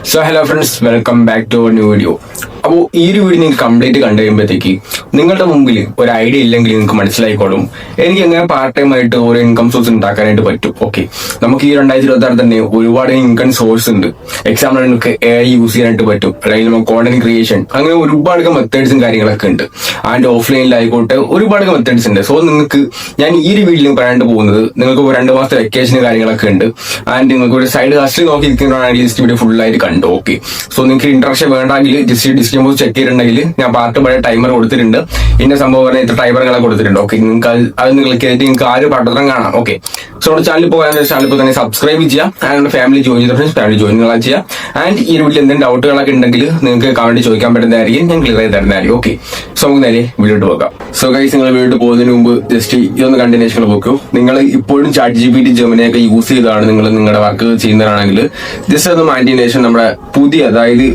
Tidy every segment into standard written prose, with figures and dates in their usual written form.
So hello friends, welcome back to new video. അപ്പോൾ ഈ ഒരു വീഡിയോ നിങ്ങൾക്ക് കംപ്ലീറ്റ് കണ്ടു കഴിയുമ്പോഴത്തേക്ക് നിങ്ങളുടെ മുമ്പിൽ ഒരു ഐഡിയ ഇല്ലെങ്കിൽ നിങ്ങൾക്ക് മനസ്സിലായിക്കോളും എനിക്ക് എങ്ങനെ പാർട്ട് ടൈം ആയിട്ട് ഒരു ഇൻകം സോഴ്സ് ഉണ്ടാക്കാനായിട്ട് പറ്റും. ഓക്കെ, നമുക്ക് ഈ 2026 തന്നെ ഒരുപാട് ഇൻകം സോഴ്സ് ഉണ്ട്. എക്സാമ്പിൾ നിങ്ങൾക്ക് AI യൂസ് ചെയ്യാനായിട്ട് പറ്റും, അല്ലെങ്കിൽ നമുക്ക് കോണ്ടന്റ് ക്രിയേഷൻ, അങ്ങനെ ഒരുപാട് മെത്തേഡ്സും കാര്യങ്ങളൊക്കെ ഉണ്ട്. ആൻഡ് ഓഫ്ലൈനിലായിക്കോട്ടെ ഒരുപാട് മെത്തേഡ്സ് ഉണ്ട്. സോ നിങ്ങൾക്ക് ഞാൻ ഈ ഒരു വീഡിയോയിൽ പറയാണ്ട് പോകുന്നത്, നിങ്ങൾക്ക് 2 മാസത്തെ വെക്കേഷന് കാര്യങ്ങളൊക്കെ ഉണ്ട്. ആൻഡ് നിങ്ങൾക്ക് ഒരു സൈഡ് ഹസ്റ്റിൽ നോക്കി ഇരിക്കുന്നതാണെങ്കിൽ ജസ്റ്റ് വീഡിയോ ഫുൾ ആയിട്ട് കണ്ടു. ഓക്കെ, സോ നിങ്ങൾക്ക് ഇൻട്രസ്റ്റ് വേണ്ടെങ്കിൽ ജസ്റ്റ് ഡിസ്ക്രിപ്ഷൻ ചെക്ക് ചെയ്തിട്ടുണ്ടെങ്കിൽ ഞാൻ പാർട്ട് പഴയ ടൈമർ കൊടുത്തിട്ടുണ്ട്. ഇന്ന സംഭവം പറഞ്ഞാൽ ഇത്ര ടൈമറുകളെ കൊടുത്തിട്ടുണ്ട്. ഓക്കെ, നിങ്ങൾക്ക് അത് നിങ്ങൾ കേട്ട് നിങ്ങൾക്ക് ആ ഒരു പട്ടണം കാണാം. ഓക്കെ, സോ നമ്മുടെ ചാനൽ പോകാൻ ചാനൽ ഇപ്പോൾ തന്നെ സബ്സ്ക്രൈബ് ചെയ്യാം. ആൻഡ് ഫാമിലി ജോയിൻ ചെയ്ത ഫ്രണ്ട്സ് ഫാമിലി ജോയിൻ ചെയ്യാം. ആൻഡ് ഈ വീട്ടിൽ എന്തെങ്കിലും ഡൗട്ടുകളൊക്കെ ഉണ്ടെങ്കിൽ നിങ്ങൾക്ക് കമന്റ് ചോദിക്കാൻ പറ്റുന്നതായിരിക്കും, ഞാൻ ക്ലിയർ ചെയ്ത് തരുന്നതായിരിക്കും. ഓക്കെ, സോ നമുക്ക് നേരെ വീഡിയോട്ട് പോകാം. സോ ഗൈസ്, നിങ്ങൾ വീട്ടിൽ പോകുന്നതിന് മുമ്പ് ജസ്റ്റ് ഇതൊന്ന് കണ്ടിന്യൂഷൻ നോക്കൂ. നിങ്ങൾ ഇപ്പോഴും ChatGPT Gemini ഒക്കെ യൂസ് ചെയ്താണ് നിങ്ങൾ നിങ്ങളുടെ വർക്ക് ചെയ്യുന്നതാണെങ്കിൽ ജസ്റ്റ് ഒന്ന് മാറ്റിനേഷൻ നമ്മുടെ പുതിയ, അതായത്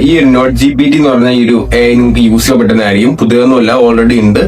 ഈ ഒരു നോട്ട് GPT എന്ന് പറഞ്ഞ ഈ ഒരു AI നിങ്ങൾക്ക് യൂസ് ചെയ്യാൻ പറ്റുന്നതായിരിക്കും. പുതിയതൊന്നുമല്ല, ഓൾറെഡി ഉണ്ട്.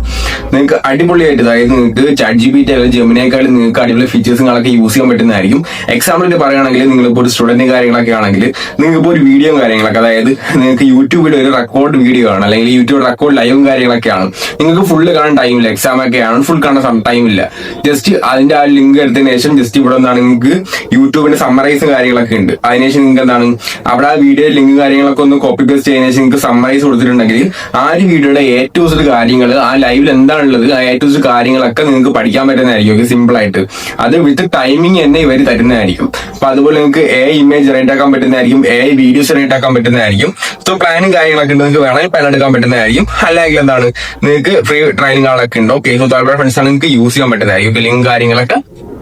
നിങ്ങൾക്ക് അടിപൊളിയായിട്ട്, അതായത് നിങ്ങൾക്ക് ChatGPT അല്ലെങ്കിൽ ജെമിനിയേക്കാളും നിങ്ങൾക്ക് അടിപൊളി ഫീച്ചേഴ്സുകളൊക്കെ യൂസ് ചെയ്യാൻ പറ്റുന്നതായിരിക്കും. എക്സാമ്പിളിന് പറയുകയാണെങ്കിൽ നിങ്ങളിപ്പോൾ ഒരു സ്റ്റുഡന്റ് കാര്യങ്ങളൊക്കെ ആണെങ്കിൽ നിങ്ങൾക്ക് ഇപ്പോൾ ഒരു വീഡിയോ കാര്യങ്ങളൊക്കെ, അതായത് നിങ്ങൾക്ക് യൂട്യൂബിൽ ഒരു റെക്കോർഡ് വീഡിയോ ആണ്, അല്ലെങ്കിൽ യൂട്യൂബ് റെക്കോർഡ് ലൈവും കാര്യങ്ങളൊക്കെയാണ്, നിങ്ങൾക്ക് ഫുള്ള് കാണാൻ ടൈമില്ല. എക്സാം ഒക്കെ ആണ്, ഫുൾ കാണാൻ ടൈമില്ല. ജസ്റ്റ് അതിന്റെ ആ ലിങ്ക് എടുത്തതിന് ശേഷം ജസ്റ്റ് ഇവിടെ നിന്നാണ് നിങ്ങൾക്ക് യൂട്യൂബിന്റെ സമ്മറൈസ് കാര്യങ്ങളൊക്കെ ഉണ്ട്. അതിനുശേഷം നിങ്ങൾക്ക് എന്താണ് അവിടെ ആ വീഡിയോ ലിങ്ക് കാര്യങ്ങളൊക്കെ ഒന്ന് കോപ്പി പേസ്റ്റ് ചെയ്യുന്ന ശേഷം നിങ്ങൾക്ക് സമ്മറൈസ് കൊടുത്തിട്ടുണ്ടെങ്കിൽ ആ ഒരു വീഡിയോയുടെ ഏറ്റവും കാര്യങ്ങൾ, ആ ലൈവിൽ എന്താണുള്ളത്, ആ ഏറ്റവും കാര്യങ്ങളൊക്കെ നിങ്ങൾക്ക് പഠിക്കാൻ പറ്റുന്നതായിരിക്കും സിമ്പിൾ ആയിട്ട്. അത് വിത്ത് ടൈമിംഗ് തന്നെ ഇവർ തരുന്നതായിരിക്കും. അപ്പൊ അതുപോലെ നിങ്ങൾക്ക് AI ഇമേജ് ജനറേറ്റ് ആക്കാൻ പറ്റുന്നതായിരിക്കും, AI വീഡിയോസ് ജനറേറ്റ് ആക്കാൻ പറ്റുന്നതായിരിക്കും. സോ പ്ലാനും കാര്യങ്ങളൊക്കെ ഉണ്ട്, നിങ്ങൾക്ക് വേണമെങ്കിൽ പ്ലാൻ എടുക്കാൻ പറ്റുന്നതായിരിക്കും. അല്ലെങ്കിൽ എന്താണ് നിങ്ങൾക്ക് ഫ്രീ ട്രെയിനിങ് ആളൊക്കെ ഉണ്ട്. ഓക്കെ, സോ താല്പര്യ ഫ്രണ്ട്സ് ആണ് നിങ്ങൾക്ക് യൂസ് ചെയ്യാൻ പറ്റുന്നതായിരിക്കും. ലിങ്ക് കാര്യങ്ങളൊക്കെ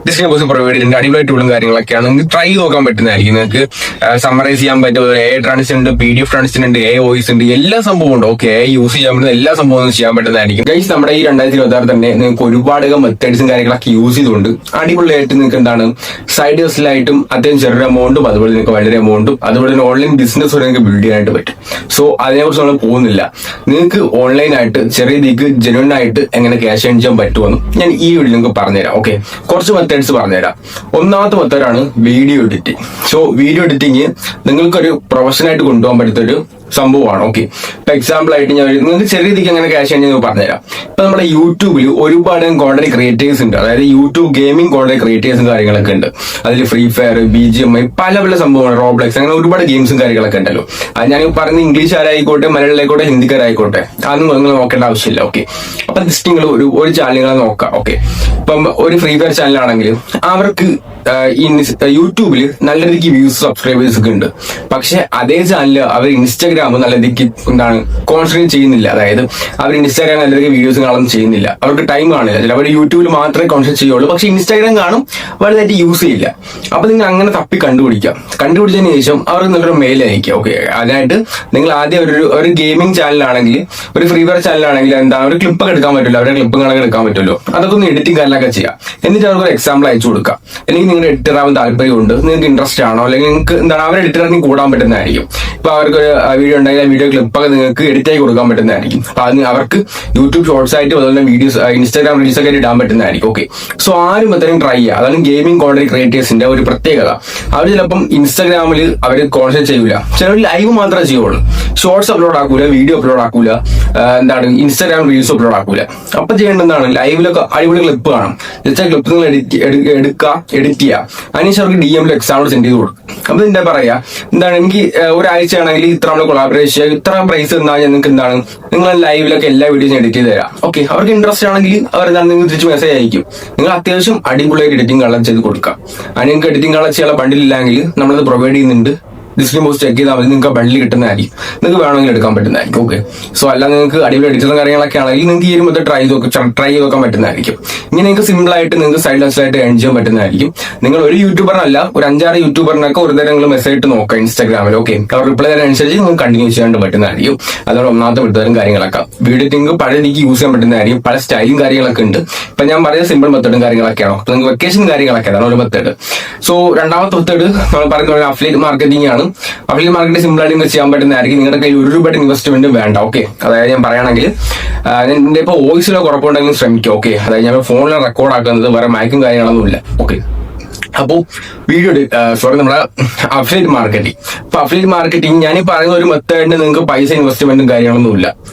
ഡിസ്ക്രിപ്ഷൻ ബോക്സിൽ പ്രൊവൈഡ് ചെയ്തിട്ടുണ്ട്. അടിപൊളി ടൂളും കാര്യങ്ങളൊക്കെയാണ്, നിങ്ങൾക്ക് ട്രൈ നോക്കാൻ പറ്റുന്നതായിരിക്കും. നിങ്ങൾക്ക് സമ്മറൈസ് ചെയ്യാൻ പറ്റും. AI ട്രാൻസ്ലേഷൻ ഉണ്ട്, PDF ട്രാൻസ്ലേഷൻ ഉണ്ട്, AI വോയിസ് ഉണ്ട്, എല്ലാ സംഭവം ഉണ്ട്. ഓക്കെ, AI യൂസ് ചെയ്യാൻ പറ്റുന്ന എല്ലാ സംഭവവും ചെയ്യാൻ പറ്റുന്നതായിരിക്കും. ഗൈസ്, നമ്മുടെ ഈ 2026 തന്നെ നിങ്ങൾക്ക് ഒരുപാട് മെത്തേഡ്സും കാര്യങ്ങളൊക്കെ യൂസ് ചെയ്തുകൊണ്ട് അടിപൊളിയായിട്ട് നിങ്ങൾക്ക് എന്താണ് സൈഡ് ഹസിലായിട്ടും അത്യാവശ്യം ചെറിയ എമൗണ്ടും അതുപോലെ നിങ്ങൾക്ക് വളരെ എമൗണ്ടും അതുപോലെ തന്നെ ഓൺലൈൻ ബിസിനസ് വരെ നിങ്ങൾക്ക് ബിൽഡ് ചെയ്യാനായിട്ട് പറ്റും. സോ അതിനെക്കുറിച്ച് നമ്മൾ പോകുന്നില്ല. നിങ്ങൾക്ക് ഓൺലൈനായിട്ട് ചെറിയ രീതിക്ക് ജെന്യൂൻ ആയിട്ട് എങ്ങനെ ക്യാഷ് ഏൺ ചെയ്യാൻ പറ്റുമെന്ന് ഞാൻ ഈ വീഡിയോയിൽ നിങ്ങൾക്ക് പറഞ്ഞുതരാം. ഓക്കെ, കുറച്ച് മെത്തേഡ്സ് പറഞ്ഞുതരാം. ഒന്നാമത്തെ മെത്തേഡാണ് video editing. So video editing നിങ്ങൾക്കൊരു പ്രൊഫഷനായിട്ട് കൊണ്ടുപോകാൻ പറ്റുന്നൊരു സംഭവമാണ്. ഓക്കെ, ഇപ്പൊ എക്സാമ്പിൾ ആയിട്ട് ഞാൻ നിങ്ങൾക്ക് ചെറിയ രീതിക്ക് അങ്ങനെ ക്യാഷ് ഏൺ ചെയ്യുന്നത് പറഞ്ഞുതരാം. ഇപ്പൊ നമ്മുടെ യൂട്യൂബിൽ ഒരുപാട് കോണ്ടന്റ് ക്രിയേറ്റേഴ്സ് ഉണ്ട്, അതായത് യൂട്യൂബ് ഗെയിമിംഗ് കോണ്ടന്റ് ക്രിയേറ്റേഴ്സും കാര്യങ്ങളൊക്കെ ഉണ്ട്. അതിൽ ഫ്രീ ഫയർ, BGMI, പല പല സംഭവമാണ്, റോബ്ലക്സ്, അങ്ങനെ ഒരുപാട് ഗെയിംസും കാര്യങ്ങളൊക്കെ ഉണ്ടല്ലോ. അത് ഞാൻ പറയുന്നത് ഇംഗ്ലീഷുകാരായിക്കോട്ടെ, മലയാളികളായിക്കോട്ടെ, ഹിന്ദിക്കാരായിക്കോട്ടെ, അതൊന്നും നിങ്ങൾ നോക്കേണ്ട ആവശ്യമില്ല. ഓക്കെ, അപ്പൊ ജസ്റ്റ് നിങ്ങൾ ഒരു ചാനലുകളെ നോക്കാം. ഓക്കെ, ഇപ്പം ഒരു ഫ്രീ ഫയർ ചാനലാണെങ്കിൽ അവർക്ക് യൂട്യൂബിൽ നല്ല രീതിക്ക് വ്യൂസ് സബ്സ്ക്രൈബേഴ്സ് ഒക്കെ ഉണ്ട്. പക്ഷെ അതേ ചാനല് അവർ ഇൻസ്റ്റാഗ്രാം നല്ല രീതിക്ക് എന്താണ് കോൺസെൻട്രേറ്റ് ചെയ്യുന്നില്ല. അതായത് അവർ ഇൻസ്റ്റാഗ്രാം നല്ല രീതിക്ക് വീഡിയോസ് കാണാൻ ചെയ്യുന്നില്ല, അവർക്ക് ടൈം കാണില്ല. ചിലവർ യൂട്യൂബിൽ മാത്രമേ കോൺസെൻട്രേറ്റ് ചെയ്യുള്ളൂ, പക്ഷെ ഇൻസ്റ്റാഗ്രാം കാണും, വലുതായിട്ട് യൂസ് ചെയ്യില്ല. അപ്പൊ നിങ്ങൾ അങ്ങനെ തപ്പി കണ്ടുപിടിച്ചതിന് ശേഷം അവർക്ക് നല്ലൊരു മെയിൽ അയക്കുക. ഓക്കെ, അതിനായിട്ട് നിങ്ങൾ ആദ്യം ഒരു ഗെയിമിംഗ് ചാനലാണെങ്കിൽ, ഒരു ഫ്രീ ഫയർ ചാനലാണെങ്കിൽ എന്താണ് ഒരു ക്ലിപ്പൊക്കെ എടുക്കാൻ പറ്റുമല്ലോ, അവരുടെ ക്ലിപ്പുകളൊക്കെ എടുക്കാൻ പറ്റുമല്ലോ, അതൊക്കെ ഒന്ന് എഡിറ്റിംഗ് കാര്യങ്ങളൊക്കെ ചെയ്യാം. എന്നിട്ട് അവർക്ക് ഒരു എക്സാമ്പിൾ അയച്ചു കൊടുക്കാം. അല്ലെങ്കിൽ നിങ്ങളുടെ എഡിറ്റർ ആവാൻ താല്പര്യമുണ്ട്, നിങ്ങൾക്ക് ഇൻട്രസ്റ്റ് ആണോ, അല്ലെങ്കിൽ നിങ്ങൾക്ക് എന്താണ് അവരുടെ എഡിറ്ററിന് കൂടാൻ പറ്റുന്നതായിരിക്കും. ഇപ്പൊ അവർക്ക് ഒരു വീഡിയോ ഉണ്ടെങ്കിൽ ആ വീഡിയോ ക്ലിപ്പൊക്കെ നിങ്ങൾക്ക് എഡിറ്റ് ആയി കൊടുക്കാൻ പറ്റുന്നതായിരിക്കും. അപ്പൊ അതിന് അവർക്ക് യൂട്യൂബ് ഷോർട്സ് ആയിട്ട് അതുപോലെ വീഡിയോസ്, ഇൻസ്റ്റാഗ്രാം റീൽസ് ഒക്കെ ഇടാൻ പറ്റുന്നതായിരിക്കും. ഓക്കെ, സോ ആരും എത്രയും ട്രൈ ചെയ്യുക. അതാണ് ഗെയിമിംഗ് കോണ്ടന്റ് ക്രിയേറ്റേഴ്സിന്റെ ഒരു പ്രത്യേകത. അവർ ചിലപ്പം ഇൻസ്റ്റാഗ്രാമിൽ അവർ കോൺസെൻട്രേറ്റ് ചെയ്യൂല, ചിലർ ലൈവ് മാത്രമേ ചെയ്യുള്ളൂ, ഷോർട്സ് അപ്ലോഡ് ആക്കൂല, വീഡിയോ അപ്ലോഡ് ആക്കൂല, എന്താണ് ഇൻസ്റ്റാഗ്രാം റീൽസ് അപ്ലോഡ് ആക്കൂല. അപ്പൊ ചെയ്യേണ്ടതാണ് ലൈവിലൊക്കെ അടിപൊളി ക്ലിപ്പ് കാണും, ജസ്റ്റ് ആ ക്ലിപ്പ് നിങ്ങൾ എഡിറ്റ് ചെയ്യുക. അതിനുശേഷം അവർക്ക് DM എക്സാമ്പിൾ സെൻഡ് ചെയ്ത് കൊടുക്കും. അപ്പൊ എന്താ പറയാ, എന്താണ് എനിക്ക് ഒരാഴ്ച ആണെങ്കിൽ ഇത്ര നമ്മൾ കൊളാബറേറ്റ് ചെയ്യുക, ഇത്ര പ്രൈസ് എന്നാൽ നിങ്ങൾക്ക് എന്താണ് നിങ്ങൾ ലൈവിലൊക്കെ എല്ലാ വീഡിയോസും എഡിറ്റ് ചെയ്ത് തരാം. ഓക്കെ, അവർക്ക് ഇൻട്രസ്റ്റ് ആണെങ്കിൽ അവർ എന്താണ് നിങ്ങൾ തിരിച്ച് മെസ്സേജ് അയക്കും. നിങ്ങൾ അത്യാവശ്യം അടിപൊളിയായിട്ട് എഡിറ്റിംഗ് കളർ ചെയ്ത് കൊടുക്കാം. അതിന് നിങ്ങൾക്ക് എഡിറ്റിംഗ് കളർ ചെയ്യാനുള്ള ബണ്ടിലില്ലെങ്കിൽ നമ്മളത് പ്രൊവൈഡ് ചെയ്യുന്നുണ്ട്. ഡിസ്ക്രിപ്ഷൻ ബോക്സ് ചെക്ക് ചെയ്താൽ മതി, നിങ്ങൾക്ക് ബണ്ടിൽ കിട്ടുന്നതായിരിക്കും, നിങ്ങൾക്ക് വേണമെങ്കിൽ എടുക്കാൻ പറ്റുന്നതായിരിക്കും. ഓക്കെ, സോ അല്ല നിങ്ങൾക്ക് അടിപൊളി എഡിറ്ററും കാര്യങ്ങളൊക്കെ ആണെങ്കിൽ നിങ്ങൾക്ക് ഈ ഒരു മൊത്തം ട്രൈ ചെയ്ത് നോക്കാൻ പറ്റുന്നതായിരിക്കും. ഇങ്ങനെ നിങ്ങൾക്ക് സിമ്പിൾ ആയിട്ട് നിങ്ങൾക്ക് സൈഡ് ഹസിലായിട്ട് ഏൺ ചെയ്യാൻ പറ്റുന്നതായിരിക്കും. നിങ്ങൾ ഒരു യൂട്യൂബറിനല്ല, ഒരു 5-6 യൂട്യൂബറിനൊക്കെ ഒരു തരം നിങ്ങൾ മെസ്സേജ് ഇട്ട് നോക്കാം ഇൻസ്റ്റാഗ്രാമിൽ. ഓക്കെ, അവർ റിപ്ലൈ തരാനുസരിച്ച് നിങ്ങൾക്ക് കണ്ടിന്യൂ ചെയ്യാൻ പറ്റുന്നതായിരിക്കും. അതോടെ ഒന്നാമത്തെ വിട്ടുതരം കാര്യങ്ങളൊക്കെ വീഡിയോ നിങ്ങൾക്ക് പല രീതിക്ക് യൂസ് ചെയ്യാൻ പറ്റുന്നതായിരിക്കും. പല സ്റ്റൈലും കാര്യങ്ങളൊക്കെ ഉണ്ട്. ഇപ്പൊ ഞാൻ പറയുന്ന സിമ്പിൾ മെത്തേഡും കാര്യങ്ങളൊക്കെയാണോ, അപ്പൊ നിങ്ങൾക്ക് വെക്കേഷൻ കാര്യങ്ങളൊക്കെ അതാണ് ഒരു മെത്തേഡ്. സോ രണ്ടാമത്തെ മെത്തേഡ് നമ്മൾ പറയുന്നത് അഫിലിയേറ്റ് മാർക്കറ്റിംഗ് ആണ്. അഫിലിയേറ്റ് മാർക്കറ്റിംഗ് സിമ്പിൾ ആയിട്ട് നിങ്ങൾക്ക് ചെയ്യാൻ പറ്റുന്നതായിരിക്കും. നിങ്ങളുടെ കയ്യിൽ ഒരു രൂപയുടെ ഇൻവെസ്റ്റ്മെന്റ് വേണ്ട. ഓക്കെ, അതായത് ഞാൻ പറയുകയാണെങ്കിൽ എന്റെ ഇപ്പോൾ വോയിസിലോ കുഴപ്പമുണ്ടെങ്കിലും ശ്രമിക്കും. ഓക്കെ, അതായത് ഞാൻ ഫോണിൽ റെക്കോർഡ് ആക്കുന്നത് വേറെ മൈക്കും കാര്യങ്ങളൊന്നും ഇല്ല. ഓക്കെ, അപ്പോൾ വീഡിയോ നമ്മുടെ അഫിലിയേറ്റ് മാർക്കറ്റിംഗ്. ഇപ്പൊ അഫിലിയേറ്റ് മാർക്കറ്റിംഗ് ഞാൻ ഈ പറയുന്ന ഒരു മെത്തേഡിന് നിങ്ങൾക്ക് പൈസ ഇൻവെസ്റ്റ്മെന്റും കാര്യങ്ങളൊന്നും ഇല്ല.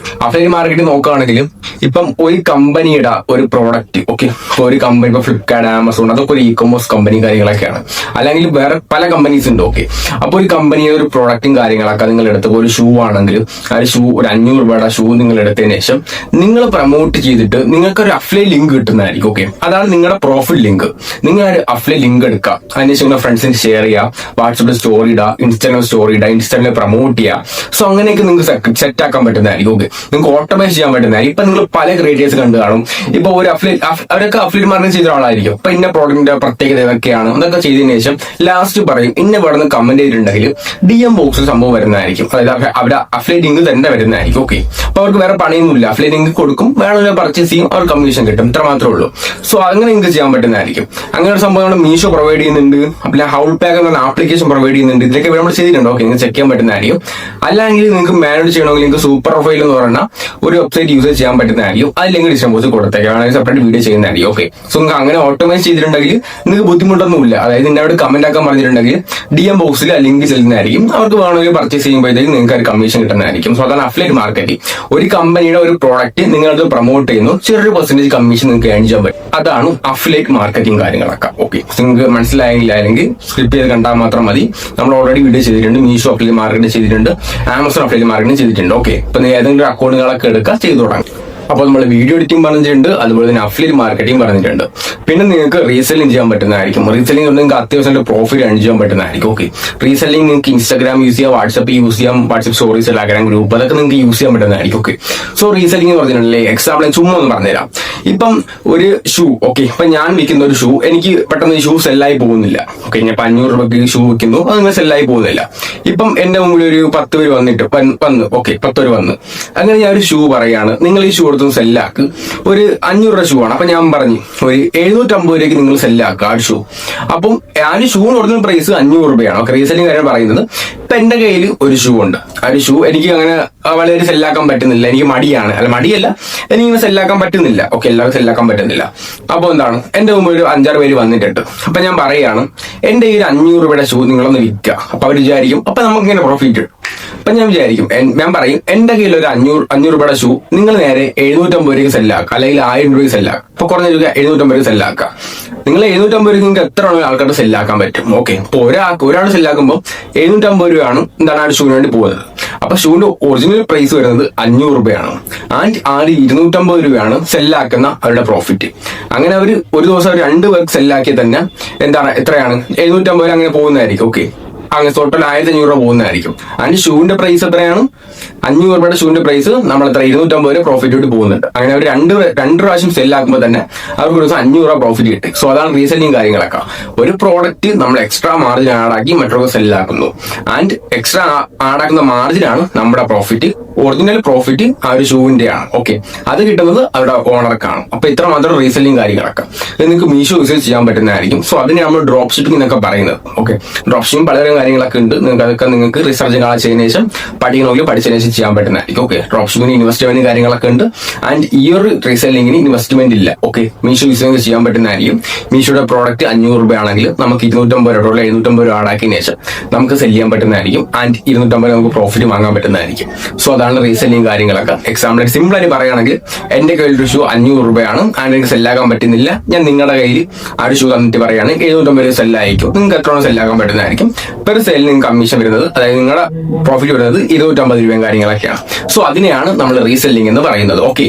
അഫിലിയേറ്റ് മാർക്കറ്റിംഗ് നോക്കുകയാണെങ്കിലും ഇപ്പം ഒരു കമ്പനിയുടെ ഒരു പ്രോഡക്റ്റ്, ഓക്കെ, ഒരു കമ്പനി ഇപ്പൊ ഫ്ലിപ്കാർട്ട്, ആമസോൺ, അതൊക്കെ ഒരു ഇ-കൊമേഴ്സ് കമ്പനി കാര്യങ്ങളൊക്കെയാണ്. അല്ലെങ്കിൽ വേറെ പല കമ്പനീസ് ഉണ്ട്. ഓക്കെ, അപ്പൊ ഒരു കമ്പനിയുടെ ഒരു പ്രോഡക്റ്റും കാര്യങ്ങളൊക്കെ നിങ്ങൾ എടുത്ത് ഒരു ഷൂ ആണെങ്കിലും ആ ഷൂ ഒരു 500 രൂപയുടെ ഷൂ നിങ്ങൾ എടുത്തതിന് ശേഷം നിങ്ങൾ പ്രൊമോട്ട് ചെയ്തിട്ട് നിങ്ങൾക്ക് ഒരു അഫിലിയേറ്റ് ലിങ്ക് കിട്ടുന്നതായിരിക്കും. ഓക്കെ, അതാണ് നിങ്ങളുടെ പ്രോഫിറ്റ് ലിങ്ക്. നിങ്ങൾ ഒരു അഫിലിയേറ്റ് ലിങ്ക് എടുക്കുക, അതിനുശേഷം നിങ്ങളുടെ ഫ്രണ്ട്സിന് ഷെയർ ചെയ്യുക, വാട്സാപ്പിൽ സ്റ്റോറി ഇടുക, ഇൻസ്റ്റാഗ്രാം സ്റ്റോറി ഇടുക, ഇൻസ്റ്റാഗ്രാമിൽ പ്രൊമോട്ട് ചെയ്യുക. സോ അങ്ങനെയൊക്കെ നിങ്ങൾക്ക് സെറ്റ് ആക്കാൻ പറ്റുന്നതായിരിക്കും. ഓക്കെ, നിങ്ങൾക്ക് ഓട്ടോമൈസ് ചെയ്യാൻ പറ്റുന്നതായിരിക്കും. ഇപ്പൊ നിങ്ങൾ പല ക്രിയേറ്റേഴ്സ് കണ്ടു കാണും. ഇപ്പൊ ഒരു അവരൊക്കെ അഫിലിയേറ്റ് മാർക്കറ്റിംഗ് ചെയ്ത ആളായിരിക്കും. ഇപ്പൊ ഇന്ന പ്രോഡക്റ്റിന്റെ പ്രത്യേകത ഇതൊക്കെയാണ് എന്നൊക്കെ ചെയ്തതിനു ശേഷം ലാസ്റ്റ് പറയും ഇന്ന ഇവിടെ നിന്ന് കമന്റ് ചെയ്തിട്ടുണ്ടെങ്കിൽ DM ബോക്സിൽ സംഭവം വരുന്നതായിരിക്കും. അതായത് അവിടെ അഫിലിയേറ്റ് ലിങ്ക് തന്നെ വരുന്നതായിരിക്കും. ഓക്കെ, അപ്പൊ അവർക്ക് വേറെ പണിയൊന്നുമില്ല. അഫിലിയേറ്റ് ലിങ്ക് കൊടുക്കും, വേണമെങ്കിൽ പർച്ചേസ് ചെയ്യും, അവർ കമ്മീഷൻ കിട്ടും, ഇത്ര മാത്രമേ ഉള്ളൂ. സോ അങ്ങനെ നിങ്ങൾക്ക് ചെയ്യാൻ പറ്റുന്നതായിരിക്കും. അങ്ങനെ ഒരു സംഭവം നമ്മുടെ മീഷോ പ്രൊവൈഡ് ചെയ്യുന്നുണ്ട്. പിന്നെ ഹൗൾ പാക്ക് എന്ന ആപ്ലിക്കേഷൻ പ്രൊവൈഡ് ചെയ്യുന്നുണ്ട്. ഇതിലൊക്കെ നമ്മൾ ചെയ്തിട്ടുണ്ട്. ഓക്കെ, നിങ്ങൾക്ക് ചെക്ക് ചെയ്യാൻ പറ്റുന്നതായിരിക്കും. അല്ലെങ്കിൽ നിങ്ങൾക്ക് മാനുവൽ ചെയ്യണമെങ്കിൽ നിങ്ങൾക്ക് സൂപ്പർ പ്രൊഫൈൽ എന്ന് പറയുന്ന ഒരു വെബ്സൈറ്റ് യൂസ് ചെയ്യാൻ പറ്റുന്നതായിരിക്കും. അതിൽ ലിങ്ക് ഡിസ്ക്രിപ്ഷൻ ബോക്സിൽ കൊടുത്തേക്കാം, സെപ്പറേറ്റ് വീഡിയോ ചെയ്യുന്നതായിരിക്കും. ഓക്കെ, സോ നിങ്ങൾക്ക് അങ്ങനെ ഓട്ടോമൈസ് ചെയ്തിട്ടുണ്ടെങ്കിൽ നിങ്ങൾക്ക് ബുദ്ധിമുട്ടൊന്നുമില്ല. അതായത് നിന്നോട് കമന്റ് ആക്കാൻ പറഞ്ഞിട്ടുണ്ടെങ്കിൽ DM ബോക്സിൽ ആ ലിങ്ക് ചെല്ലുന്നതായിരിക്കും. അവർക്ക് വേണമെങ്കിൽ പർച്ചേസ് ചെയ്യുമ്പോഴത്തേക്കും നിങ്ങൾക്ക് ഒരു കമ്മീഷൻ കിട്ടുന്നതായിരിക്കും. സോ അതാണ് അഫിലിയേറ്റ് മാർക്കറ്റിംഗ്. ഒരു കമ്പനിയുടെ ഒരു പ്രോഡക്റ്റ് നിങ്ങളത് പ്രൊമോട്ട് ചെയ്യുന്നു, ചെറിയൊരു പെർസെന്റേജ് കമ്മീഷൻ നിങ്ങൾക്ക് ഏൺ ചെയ്യാൻ പറ്റും. അതാണ് അഫിലിയേറ്റ് മാർക്കറ്റിംഗ് കാര്യങ്ങളൊക്കെ. ഓക്കെ, നിങ്ങൾക്ക് മനസ്സിലായില്ല അല്ലെങ്കിൽ സ്ക്രിപ്റ്റ് ചെയ്ത് കണ്ടാൽ മാത്രം മതി. നമ്മൾ ഓൾറെഡി വീഡിയോ ചെയ്തിട്ടുണ്ട്. മീഷോ അഫിലിയേറ്റ് മാർക്കറ്റിംഗ് ചെയ്തിട്ടുണ്ട്, ആമസോൺ അഫിലിയേറ്റ് മാർക്കറ്റിംഗ് ചെയ്തിട്ടുണ്ട്. ഓക്കെ, ഇപ്പൊ ഏതെങ്കിലും അക്കൗണ്ടുകളൊക്കെ എടുക്കുക, ചെയ്തു തുടങ്ങും. അപ്പോൾ നമ്മൾ വീഡിയോ എഡിറ്റിംഗ് പറഞ്ഞിട്ടുണ്ട്, അതുപോലെ തന്നെ അഫിലിയേറ്റ് മാർക്കറ്റിംഗ് പറഞ്ഞിട്ടുണ്ട്. പിന്നെ നിങ്ങൾക്ക് റീസെല്ലിംഗ് ചെയ്യാൻ പറ്റുന്നതായിരിക്കും. റീസെല്ലിംഗ് നിങ്ങൾക്ക് അത്യാവശ്യം പ്രോഫിറ്റ് ഏൺ ചെയ്യാൻ പറ്റുന്നതായിരിക്കും. ഓക്കെ, റീസെല്ലിംഗ് നിങ്ങൾക്ക് ഇൻസ്റ്റാഗ്രാം യൂസ് ചെയ്യാം, വാട്സ്ആപ്പ് യൂസ് ചെയ്യാം, വാട്സ്ആപ്പ് സ്റ്റോറീസ്, ടെലഗ്രാം ഗ്രൂപ്പ്, അതൊക്കെ നിങ്ങൾക്ക് യൂസ് ചെയ്യാൻ പറ്റുന്നതായിരിക്കും. ഓക്കെ, സോ റീസെല്ലിംഗ് പറഞ്ഞിട്ടുണ്ടല്ലേ, എക്സാമ്പിൾ ഞാൻ ചുമ്മാ ഒന്ന് പറഞ്ഞുതരാം. ഇപ്പം ഒരു ഷൂ, ഓക്കെ, ഇപ്പൊ ഞാൻ വിൽക്കുന്ന ഒരു ഷൂ എനിക്ക് പെട്ടെന്ന് ഈ ഷൂ സെല്ലായി പോകുന്നില്ല. ഓക്കെ, ഞാൻ 500 രൂപയ്ക്ക് ഷൂ വിൽക്കുന്നു, അത് സെല്ലായി പോകുന്നില്ല. ഇപ്പം എന്റെ മുമ്പിൽ ഒരു 10 പേര് വന്ന് ഓക്കെ 10 പേര് വന്ന് അങ്ങനെ ഞാൻ ഒരു ഷൂ പറയാണ്, നിങ്ങൾ ഈ ഷൂ എടുത്ത് സെല്ലാക്ക്, ഒരു 500 രൂപ ഷൂ ആണ്. അപ്പൊ ഞാൻ പറഞ്ഞു ഒരു 750 രൂപയ്ക്ക് നിങ്ങൾ സെല്ലാക്കുക ആ ഷൂ. അപ്പം ആ ഒരു ഷൂന്ന് കൊടുക്കുന്ന പ്രൈസ് 500 രൂപയാണ്. ഓക്കെ, റീസെല്ലിംഗ് കാര്യം പറയുന്നത്. ഇപ്പൊ എന്റെ കയ്യിൽ ഒരു ഷൂ ഉണ്ട്. ആ ഒരു ഷൂ എനിക്ക് അങ്ങനെ വളരെ സെല്ലാക്കാൻ പറ്റുന്നില്ല, എനിക്ക് മടിയാണ്. അല്ല മടിയല്ല, എനിക്കിങ്ങനെ സെല്ലാക്കാൻ പറ്റുന്നില്ല. ഓക്കെ, എല്ലാവരും സെല്ലാക്കാൻ പറ്റുന്നില്ല. അപ്പൊ എന്താണ്, എന്റെ മുമ്പ് ഒരു 5-6 പേര് വന്നിട്ടുണ്ട്. അപ്പൊ ഞാൻ പറയാണ് എന്റെ ഈ ഒരു 500 രൂപയുടെ ഷൂ നിങ്ങളൊന്ന് വിൽക്കുക. അപ്പൊ അവർ വിചാരിക്കും അപ്പൊ നമുക്ക് ഇങ്ങനെ പ്രോഫിറ്റ് കിട്ടും. അപ്പൊ ഞാൻ വിചാരിക്കും, ഞാൻ പറയും എന്റെ കയ്യിൽ ഒരു 500 രൂപയുടെ ഷൂ നിങ്ങൾ നേരെ 750 രൂപയ്ക്ക് സെല്ലാക്കുക, അല്ലെങ്കിൽ 1000 രൂപയ്ക്ക് സെല്ലാക്കുക. ഇപ്പൊ കുറഞ്ഞ രൂപ 750 രൂപ സെല്ലാക്കുക. നിങ്ങൾ 750 രൂപയ്ക്ക് നിങ്ങൾക്ക് എത്ര ആൾക്കാരുടെ സെല്ലാക്കാൻ പറ്റും. ഓക്കെ, ഇപ്പൊ ഒരാൾ സെല്ലാക്കുമ്പോൾ 750 രൂപയാണ് എന്താണ് ആ ഷൂവിന് വേണ്ടി പോകുന്നത്. അപ്പൊ ഷൂവിന്റെ ഒറിജിനൽ പ്രൈസ് വരുന്നത് 500 രൂപയാണ്. ആൻഡ് ആ 250 രൂപയാണ് സെല്ലാക്കുന്ന അവരുടെ പ്രോഫിറ്റ്. അങ്ങനെ അവർ ഒരു ദിവസം 2 പേർക്ക് സെല്ലാക്കിയാൽ തന്നെ എന്താണ് എത്രയാണ് 750 അങ്ങനെ പോകുന്നതായിരിക്കും. ഓക്കെ, അങ്ങനെ ടോട്ടൽ 1500 രൂപ പോകുന്നതായിരിക്കും. അതിന്റെ ഷൂവിന്റെ പ്രൈസ് എത്രയാണ്, 500 രൂപയുടെ ഷൂവിന്റെ പ്രൈസ് നമ്മൾ എത്ര 250 രൂപ പ്രോഫിറ്റ് പോകുന്നുണ്ട്. അങ്ങനെ അവർ രണ്ട് പ്രാവശ്യം സെല്ലാക്കുമ്പോൾ തന്നെ അവർക്ക് ഒരു ദിവസം 500 രൂപ പ്രോഫിറ്റ് കിട്ടും. സോ അതാണ് റീസെല്ലിംഗ് കാര്യങ്ങളൊക്കെ. ഒരു പ്രോഡക്റ്റ് നമ്മൾ എക്സ്ട്രാ മാർജിൻ ആഡാക്കി മറ്റൊരു സെല്ലാക്കുന്നു. ആൻഡ് എക്സ്ട്രാ ആഡാക്കുന്ന മാർജിനാണ് നമ്മുടെ പ്രോഫിറ്റ്. ഒറിജിനൽ പ്രോഫിറ്റ് ആ ഒരു ഷൂവിന്റെ ആണ്. ഓക്കെ, അത് കിട്ടുന്നത് അവരുടെ ഓണർക്കാണ്. അപ്പൊ ഇത്ര മാത്രം റീസെല്ലിംഗ് കാര്യങ്ങളൊക്കെ ഇത് നിങ്ങൾക്ക് മീഷോ യൂസ് ചെയ്യാൻ പറ്റുന്നതായിരിക്കും. സോ അതിനെ നമ്മൾ ഡ്രോപ്പ് ഷിപ്പിംഗ് എന്നൊക്കെ പറയുന്നത്. ഓക്കെ, ഡ്രോപ്പ് ഷിപ്പിംഗ് പലതരം കാര്യങ്ങളൊക്കെ ഉണ്ട്. നിങ്ങൾക്ക് റിസർച്ച് ചെയ്തതിനു ശേഷം പഠിക്കണമെങ്കിൽ പഠിച്ചതിനു ശേഷം ചെയ്യാൻ പറ്റുന്നതായിരിക്കും. ഓക്കെ, ഡ്രോപ്പ് ഷിപ്പിംഗിന് ഇൻവെസ്റ്റ്മെന്റ് കാര്യങ്ങളൊക്കെ ഉണ്ട്. ആൻഡ് ഈ ഒരു റീസെല്ലിംഗിന് ഇൻവെസ്റ്റ്മെന്റ് ഇല്ല. ഓക്കെ, മീഷോ യൂസ് ചെയ്യാൻ പറ്റുന്നതായിരിക്കും. മീഷോയുടെ പ്രോഡക്റ്റ് 500 രൂപ ആണെങ്കിൽ നമുക്ക് 250 രൂപ 750 രൂപ ആടാക്കിയതിനു ശേഷം നമുക്ക് സെല് ചെയ്യാൻ പറ്റുന്നതായിരിക്കും. ആൻഡ് 250 നമുക്ക് പ്രോഫിറ്റ് വാങ്ങാൻ പറ്റുന്നതായിരിക്കും. സോ അതാണ് റീസെല്ലിംഗ് കാര്യങ്ങളൊക്കെ. എക്സാമ്പിൾ സിമ്പിൾ ആയിട്ട് പറയുകയാണെങ്കിൽ എന്റെ കയ്യിൽ ഒരു ഷൂ 500 രൂപയാണ്, ആൻഡ് എനിക്ക് സെല്ലാക്കാൻ പറ്റുന്നില്ല. ഞാൻ നിങ്ങളുടെ കയ്യിൽ ആ ഒരു ഷൂ തന്നിട്ട് പറയുകയാണെങ്കിൽ 750 രൂപ സെല്ലായിരിക്കും. നിങ്ങൾക്ക് എത്ര സെല്ലാക്കാൻ പറ്റുന്നതായിരിക്കും. പെർ സെയിൽ നിങ്ങൾക്ക് കമ്മീഷൻ വരുന്നത്, അതായത് നിങ്ങളുടെ പ്രോഫിറ്റ് വരുന്നത് 250 രൂപയും കാര്യങ്ങളൊക്കെയാണ്. സോ അതിനെയാണ് നമ്മൾ റീസെല്ലിംഗ് എന്ന് പറയുന്നത്. ഓക്കെ,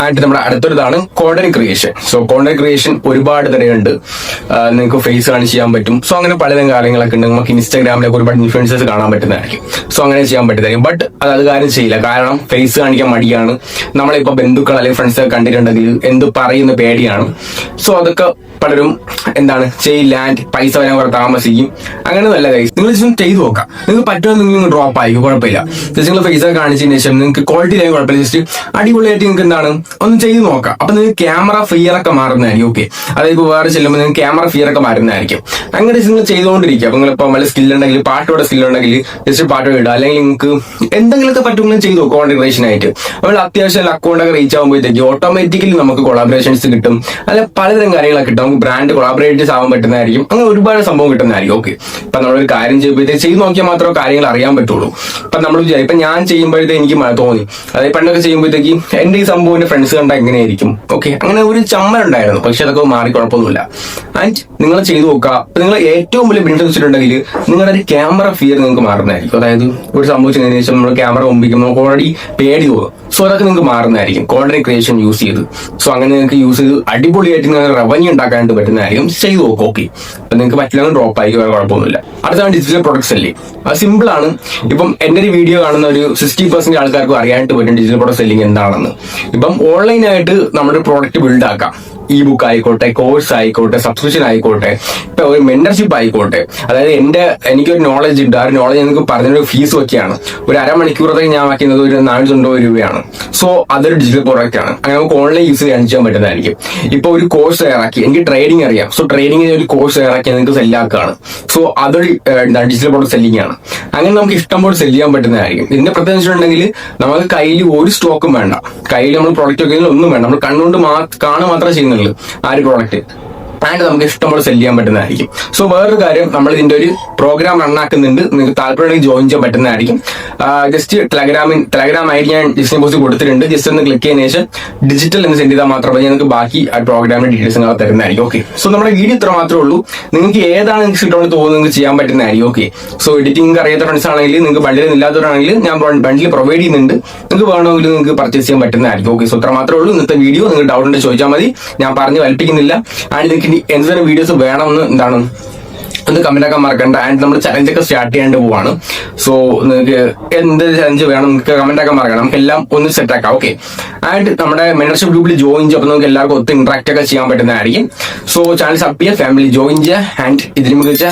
ആയിട്ട് നമ്മുടെ അടുത്തൊരിതാണ് content creation. So content creation ഒരുപാട് തരമുണ്ട്. നിങ്ങൾക്ക് ഫേസ് കാണിച്ച് ചെയ്യാൻ പറ്റും. സോ അങ്ങനെ പലതരം കാര്യങ്ങളൊക്കെ ഉണ്ട്. നമുക്ക് ഇൻസ്റ്റാഗ്രാമിലൊക്കെ ഒരുപാട് ഇൻഫ്ലുവൻസേഴ്സ് കാണാൻ പറ്റുന്നതായിരിക്കും. സോ അങ്ങനെ ചെയ്യാൻ പറ്റുന്നതായിരിക്കും. ബട്ട് അത് കാര്യം ചെയ്യില്ല. കാരണം ഫേസ് കാണിക്കാൻ മടിയാണ്. നമ്മളിപ്പോ ബന്ധുക്കൾ അല്ലെങ്കിൽ ഫ്രണ്ട്സ് ഒക്കെ കണ്ടിട്ടുണ്ടെങ്കിൽ എന്ത് പറയുന്ന പേടിയാണ്. സോ അതൊക്കെ പലരും എന്താണ് ചെയ്യില്ല. ആൻഡ് പൈസ വരാൻ കുറെ താമസിക്കും. അങ്ങനെ നല്ല കൈസ് നിങ്ങൾ ജസ്റ്റ് ചെയ്തു നോക്കാം. നിങ്ങൾക്ക് പറ്റുമെന്ന് നിങ്ങൾ ഡ്രോപ്പ് ആയിരിക്കും, കുഴപ്പമില്ല. ജസ്റ്റ് നിങ്ങൾ ഫേസ് കാണിച്ചതിന് ശേഷം നിങ്ങൾക്ക് ക്വാളിറ്റി ആയി കുഴപ്പമില്ല. ജസ്റ്റ് അടിപൊളിയായിട്ട് നിങ്ങൾക്ക് എന്താണ് ഒന്ന് ചെയ്ത് നോക്കാം. അപ്പൊ നിങ്ങൾക്ക് ക്യാമറ ഫിയർ ഒക്കെ മാറുന്നതായിരിക്കും. ഓക്കെ, അതായത് വേറെ ചെല്ലുമ്പോൾ നിങ്ങൾക്ക് ക്യാമറ ഫിയർ ഒക്കെ മാറുന്നതായിരിക്കും. അങ്ങനെ നിങ്ങൾ ചെയ്തുകൊണ്ടിരിക്കുക. അപ്പൊ നിങ്ങളിപ്പോൾ വല്ല സ്കിൽ ഉണ്ടെങ്കിൽ, പാട്ടോടെ സ്കിൽ ഉണ്ടെങ്കിൽ ജസ്റ്റ് പാട്ടോ ഇടുക. അല്ലെങ്കിൽ നിങ്ങൾക്ക് എന്തെങ്കിലുമൊക്കെ പറ്റുമെങ്കിലും ചെയ്തു നോക്കുക കോണ്ടന്റ് ക്രിയേഷൻ ആയിട്ട്. അപ്പോൾ അത്യാവശ്യം അക്കൗണ്ട് ഒക്കെ റീച്ച് ആകുമ്പോഴത്തേക്ക് ഓട്ടോമാറ്റിക്കലി നമുക്ക് കൊളാബറേഷൻസ് കിട്ടും. അല്ലെ പലതരം കാര്യങ്ങളൊക്കെ കിട്ടും. നമുക്ക് ബ്രാൻഡ് കൊളാബറേറ്റീവ്സ് ആവാൻ പറ്റുന്നതായിരിക്കും. അങ്ങനെ ഒരുപാട് സംഭവം കിട്ടുന്നതായിരിക്കും. ഓക്കെ, ഇപ്പൊ നമ്മളൊരു കാര്യം ചെയ്യുമ്പോഴത്തേക്ക് ചെയ്ത് നോക്കിയാൽ മാത്രമേ കാര്യങ്ങൾ അറിയാൻ പറ്റുള്ളൂ. ഇപ്പൊ നമ്മൾ ഇപ്പൊ ഞാൻ ചെയ്യുമ്പോഴത്തേക്ക് എനിക്ക് തോന്നി, അതായത് പണ്ടൊക്കെ ചെയ്യുമ്പോഴത്തേക്ക് എന്റെ ഈ സംഭവം എന്റെ ഫ്രണ്ട്സ് കണ്ടാൽ എങ്ങനെയായിരിക്കും, ഓക്കെ, അങ്ങനെ ഒരു ചമ്മലുണ്ടായിരുന്നു. പക്ഷെ അതൊക്കെ മാറി കുഴപ്പമൊന്നുമില്ല. ആൻഡ് നിങ്ങൾ ചെയ്തു നോക്കുക. നിങ്ങൾ ഏറ്റവും വലിയ ബെനിഫിറ്റ് വെച്ചിട്ടുണ്ടെങ്കിൽ നിങ്ങളുടെ ഒരു ക്യാമറ ഫിയർ നിങ്ങൾക്ക് മാറുന്നതായിരിക്കും. അതായത് ഒരു സംഭവം ചെയ്തതിനു ശേഷം നമ്മൾ ക്യാമറ മുമ്പിക്കും നമുക്ക് ഓൾറെഡി പേടി തോന്നും. സോ അതൊക്കെ നിങ്ങൾക്ക് മാറുന്നതായിരിക്കും കോണ്ടന്റ് ക്രിയേഷൻ യൂസ് ചെയ്ത്. സോ അങ്ങനെ നിങ്ങൾക്ക് യൂസ് ചെയ്ത് അടിപൊളിയായിട്ട് നിങ്ങൾക്ക് റവന്യൂ ഉണ്ടാക്കാനായിട്ട് പറ്റുന്നതായിരിക്കും. ചെയ്ത് നോക്കും. ഓക്കെ, അപ്പൊ നിങ്ങൾക്ക് പറ്റില്ലെങ്കിൽ ഡ്രോപ്പ് ആയി കുഴപ്പമൊന്നുമില്ല. അടുത്താണ് ഡിജിറ്റൽ പ്രൊഡക്ട്സ് സെല്ലിംഗ്. അത് സിമ്പിൾ ആണ്. ഇപ്പം എന്റെ ഒരു വീഡിയോ കാണുന്ന ഒരു 60% ആൾക്കാർക്ക് അറിയാനായിട്ട് പറ്റും ഡിജിറ്റൽ പ്രൊഡക്ട് സെല്ലിംഗ് എന്താണെന്ന്. ഇപ്പം ഓൺലൈനായിട്ട് നമ്മുടെ പ്രോഡക്റ്റ് ബിൽഡ് ആക്കാം. ഇ ബുക്ക് ആയിക്കോട്ടെ, കോഴ്സ് ആയിക്കോട്ടെ, സബ്സ്ക്രിപ്ഷൻ ആയിക്കോട്ടെ, ഇപ്പൊ ഒരു മെന്റർഷിപ്പ് ആയിക്കോട്ടെ. അതായത് എനിക്കൊരു നോളജ് ഉണ്ട്. ആ ഒരു നോളജ് എനിക്ക് പറഞ്ഞൊരു ഫീസ് ഒക്കെയാണ്. ഒരു അരമണിക്കൂറത്തേക്ക് ഞാൻ വാക്കുന്നത് ഒരു 490 രൂപയാണ്. സോ അതൊരു ഡിജിറ്റൽ പ്രോഡക്റ്റ് ആണ്. അങ്ങനെ നമുക്ക് ഓൺലൈൻ യൂസ് ചെയ്യാൻ പറ്റുന്നതായിരിക്കും. ഇപ്പൊ ഒരു കോഴ്സ് തയ്യാറാക്കി, എനിക്ക് ട്രേഡിംഗ് അറിയാം. സോ ട്രേഡിംഗിന് ഒരു കോഴ്സ് തയ്യാറാക്കി നിങ്ങൾക്ക് സെല്ലാക്കുകയാണ്. സോ അതൊരു ഡിജിറ്റൽ പ്രോഡക്റ്റ് സെല്ലിംഗ് ആണ്. അങ്ങനെ നമുക്ക് ഇഷ്ടം പോലെ സെല് ചെയ്യാൻ പറ്റുന്നതായിരിക്കും. ഇതിന്റെ പ്രത്യേകത വെച്ചിട്ടുണ്ടെങ്കിൽ നമുക്ക് കയ്യിൽ ഒരു സ്റ്റോക്കും വേണ്ട. കയ്യിൽ നമ്മൾ പ്രോഡക്റ്റ് വെക്കുന്നതിൽ ഒന്നും വേണ്ട. നമ്മൾ കണ്ണുകൊണ്ട് കാണുക മാത്രമേ ചെയ്യുന്നുള്ളൂ ആ ഒരു പ്രോഡക്റ്റ്. ആൻഡ് നമുക്ക് ഇഷ്ടംപോലെ സെല് ചെയ്യാൻ പറ്റുന്നതായിരിക്കും. സോ വേറൊരു കാര്യം, നമ്മൾ ഇതിന്റെ ഒരു പ്രോഗ്രാം റണ്ണാക്കുന്നുണ്ട്. നിങ്ങൾക്ക് താല്പര്യമുണ്ടെങ്കിൽ ജോയിൻ ചെയ്യാൻ പറ്റുന്നതായിരിക്കും. ജസ്റ്റ് ടെലഗ്രാം ഐ ഡി ഞാൻ ഡിസ്ക്രിപ്ഷൻ ബോക്സിൽ കൊടുത്തിട്ടുണ്ട്. ജസ്റ്റ് ഒന്ന് ക്ലിക്ക് ചെയ്തതിനു ശേഷം ഡിജിറ്റൽ എന്ന് സെൻഡ് ചെയ്താൽ മാത്രമേ നിങ്ങൾക്ക് ബാക്കി ആ പ്രോഗ്രാമിന്റെ ഡീറ്റെയിൽസ് നിങ്ങൾ തരുന്നതായിരിക്കും. ഓക്കെ, സോ നമ്മുടെ വീഡിയോ ഇത്ര മാത്രമേ ഉള്ളൂ. നിങ്ങൾക്ക് ഏതാണ് നിങ്ങൾക്ക് ഇഷ്ടമെന്ന് തോന്നുന്നത് നിങ്ങൾക്ക് ചെയ്യാൻ പറ്റുന്നതായിരിക്കും. ഓക്കെ, സോ എഡിറ്റിംഗ് അറിയാത്ത ഫ്രണ്ട്സ് ആണെങ്കിൽ, നിങ്ങൾക്ക് ബണ്ടിൽ ഇല്ലാത്തവരാണെങ്കിൽ ഞാൻ ബണ്ടിൽ പ്രൊവൈഡ് ചെയ്യുന്നുണ്ട്. നിങ്ങൾക്ക് വേണമെങ്കിൽ നിങ്ങൾക്ക് പർച്ചേസ് ചെയ്യാൻ പറ്റുന്നതായിരിക്കും. ഓക്കെ, സോ ഇത്ര മാത്രമേ ഉള്ളൂ ഇന്നത്തെ വീഡിയോ. നിങ്ങൾക്ക് ഡൗട്ട് ഉണ്ട് ചോദിച്ചാൽ മതി, ഞാൻ പറഞ്ഞ് വലിപ്പിക്കുന്നില്ല. ആൻഡ് നിങ്ങൾക്ക് എന്തൊരു വീഡിയോസ് വേണമെന്ന് ഒന്ന് കമന്റ് ആക്കാൻ മറക്കണ്ട. ആൻഡ് നമ്മൾ ചലഞ്ച് ഒക്കെ സ്റ്റാർട്ട് ചെയ്യാണ്ട് പോവാണ്. സോ നിങ്ങൾക്ക് എന്ത് ചലഞ്ച് വേണം നിങ്ങൾക്ക് കമന്റ് ആക്കാൻ മറക്കണം. നമുക്ക് എല്ലാം ഒന്ന് സെറ്റ് ആക്കാം. ഓക്കെ, ആൻഡ് നമ്മുടെ മെമ്പർഷിപ്പ് ഗ്രൂപ്പിൽ ജോയിൻ ചെയ്യുക. അപ്പോൾ നമുക്ക് എല്ലാവർക്കും ഒത്ത് ഇന്ററാക്ട് ഒക്കെ ചെയ്യാൻ പറ്റുന്നതായിരിക്കും. സോ ചാനൽ സബ് ചെയ്യുക, ഫാമിലി ജോയിൻ ചെയ്യുക. ആൻഡ് ഇതിന് മികച്ച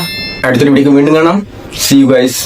അടുത്തൊരു വീഡിയോക്ക് വീണ്ടും കാണാം. See you guys.